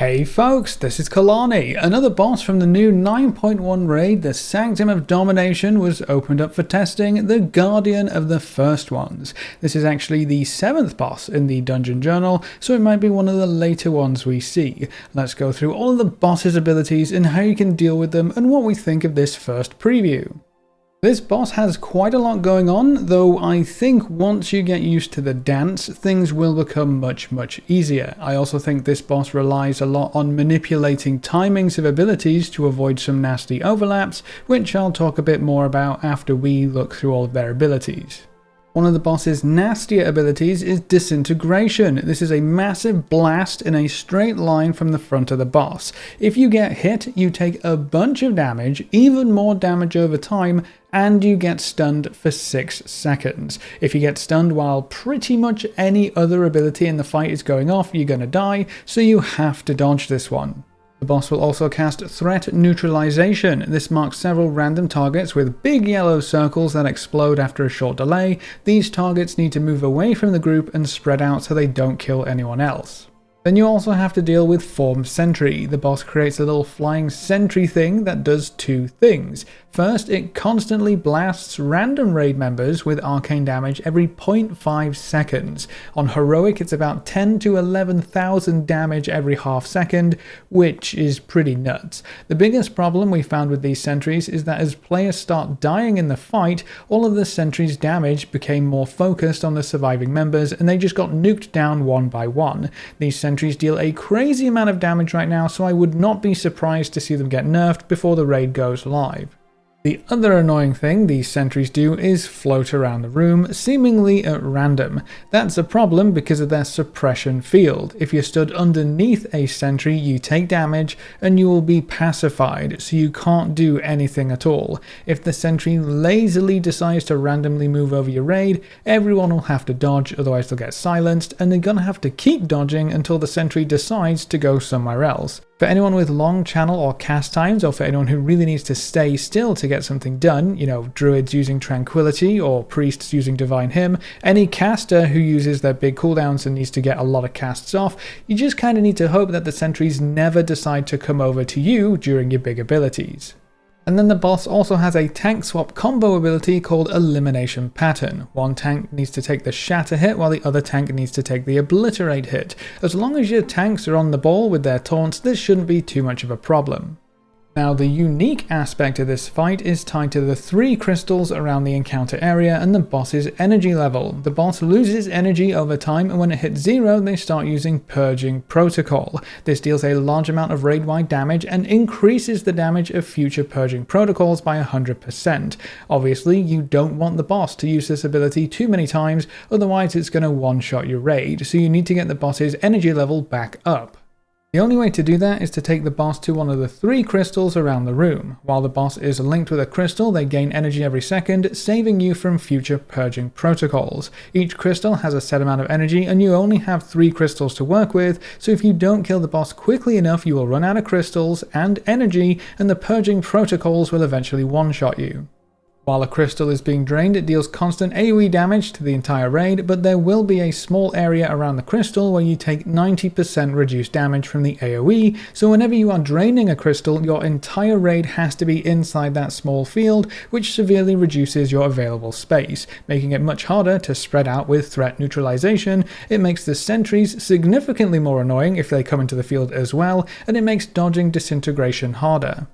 Hey folks, this is Kalani. Another boss from the new 9.1 raid, the Sanctum of Domination, was opened up for testing, the Guardian of the First Ones. This is actually the 7th boss in the Dungeon Journal, so it might be one of the later ones we see. Let's go through all of the boss's abilities and how you can deal with them and what we think of this first preview. This boss has quite a lot going on, though I think once you get used to the dance, things will become much easier. I also think this boss relies a lot on manipulating timings of abilities to avoid some nasty overlaps, which I'll talk a bit more about after we look through all of their abilities. One of the boss's nastier abilities is Disintegration. This is a massive blast in a straight line from the front of the boss. If you get hit, you take a bunch of damage, even more damage over time, and you get stunned for 6 seconds. If you get stunned while pretty much any other ability in the fight is going off, you're gonna die, so you have to dodge this one. The boss will also cast Threat Neutralization. This marks several random targets with big yellow circles that explode after a short delay. These targets need to move away from the group and spread out so they don't kill anyone else. Then you also have to deal with Form Sentry. The boss creates a little flying sentry thing that does 2 things. First, it constantly blasts random raid members with arcane damage every 0.5 seconds. On Heroic, it's about 10 to 11,000 damage every half second, which is pretty nuts. The biggest problem we found with these sentries is that as players start dying in the fight, all of the sentries' damage became more focused on the surviving members, and they just got nuked down one by one. These sentries deal a crazy amount of damage right now, so I would not be surprised to see them get nerfed before the raid goes live. The other annoying thing these sentries do is float around the room, seemingly at random. That's a problem because of their suppression field. If you're stood underneath a sentry, you take damage and you will be pacified, so you can't do anything at all. If the sentry lazily decides to randomly move over your raid, everyone will have to dodge, otherwise they'll get silenced, and they're gonna have to keep dodging until the sentry decides to go somewhere else. For anyone with long channel or cast times, or for anyone who really needs to stay still to get something done, you know, druids using Tranquility or priests using Divine Hymn, any caster who uses their big cooldowns and needs to get a lot of casts off, you just kind of need to hope that the sentries never decide to come over to you during your big abilities. And then the boss also has a tank swap combo ability called Elimination Pattern. One tank needs to take the Shatter hit while the other tank needs to take the Obliterate hit. As long as your tanks are on the ball with their taunts, this shouldn't be too much of a problem. Now, the unique aspect of this fight is tied to the 3 crystals around the encounter area and the boss's energy level. The boss loses energy over time, and when it hits 0, they start using Purging Protocol. This deals a large amount of raid-wide damage and increases the damage of future Purging Protocols by 100%. Obviously, you don't want the boss to use this ability too many times, otherwise it's going to one-shot your raid, so you need to get the boss's energy level back up. The only way to do that is to take the boss to one of the 3 crystals around the room. While the boss is linked with a crystal, they gain energy every second, saving you from future Purging Protocols. Each crystal has a set amount of energy, and you only have 3 crystals to work with, so if you don't kill the boss quickly enough, you will run out of crystals and energy, and the Purging Protocols will eventually one-shot you. While a crystal is being drained, it deals constant AoE damage to the entire raid, but there will be a small area around the crystal where you take 90% reduced damage from the AoE, so whenever you are draining a crystal, your entire raid has to be inside that small field, which severely reduces your available space, making it much harder to spread out with Threat Neutralization. It makes the sentries significantly more annoying if they come into the field as well, and it makes dodging Disintegration harder.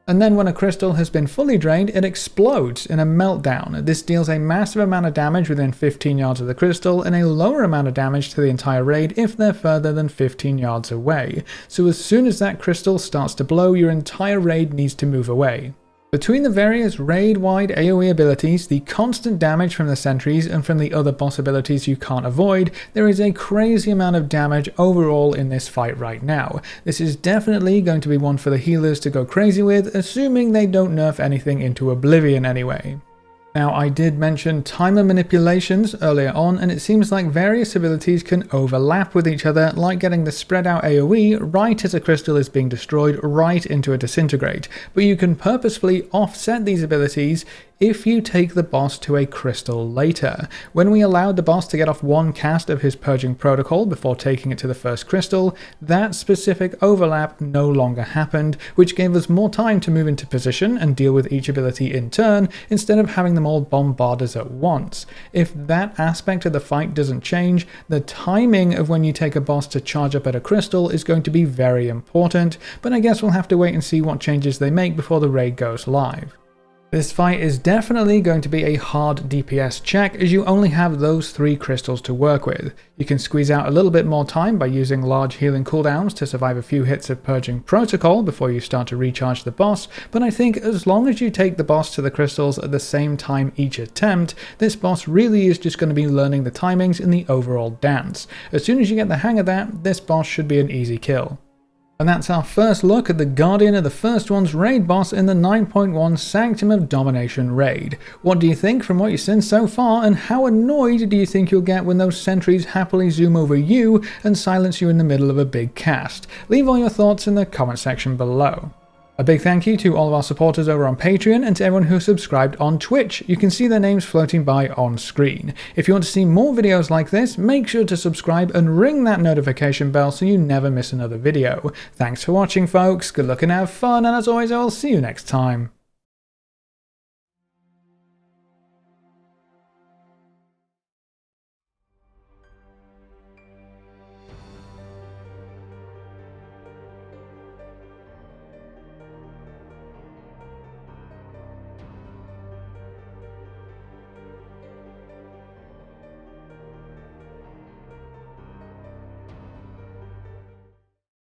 And then when a crystal has been fully drained, it explodes in a Meltdown. This deals a massive amount of damage within 15 yards of the crystal and a lower amount of damage to the entire raid if they're further than 15 yards away. So as soon as that crystal starts to blow, your entire raid needs to move away. Between the various raid-wide AoE abilities, the constant damage from the sentries, and from the other boss abilities you can't avoid, there is a crazy amount of damage overall in this fight right now. This is definitely going to be one for the healers to go crazy with, assuming they don't nerf anything into oblivion anyway. Now, I did mention timer manipulations earlier on, and it seems like various abilities can overlap with each other, like getting the spread out AoE right as a crystal is being destroyed right into a disintegrate, but you can purposefully offset these abilities if you take the boss to a crystal later. When we allowed the boss to get off one cast of his purging protocol before taking it to the first crystal, that specific overlap no longer happened, which gave us more time to move into position and deal with each ability in turn, instead of having them all bombard us at once. If that aspect of the fight doesn't change, the timing of when you take a boss to charge up at a crystal is going to be very important, but I guess we'll have to wait and see what changes they make before the raid goes live. This fight is definitely going to be a hard DPS check, as you only have those 3 crystals to work with. You can squeeze out a little bit more time by using large healing cooldowns to survive a few hits of Purging Protocol before you start to recharge the boss, but I think as long as you take the boss to the crystals at the same time each attempt, this boss really is just going to be learning the timings in the overall dance. As soon as you get the hang of that, this boss should be an easy kill. And that's our first look at the Guardian of the First One's raid boss in the 9.1 Sanctum of Domination raid. What do you think from what you've seen so far, and how annoyed do you think you'll get when those sentries happily zoom over you and silence you in the middle of a big cast? Leave all your thoughts in the comment section below. A big thank you to all of our supporters over on Patreon and to everyone who subscribed on Twitch. You can see their names floating by on screen. If you want to see more videos like this, make sure to subscribe and ring that notification bell so you never miss another video. Thanks for watching, folks. Good luck and have fun, and as always, I will see you next time.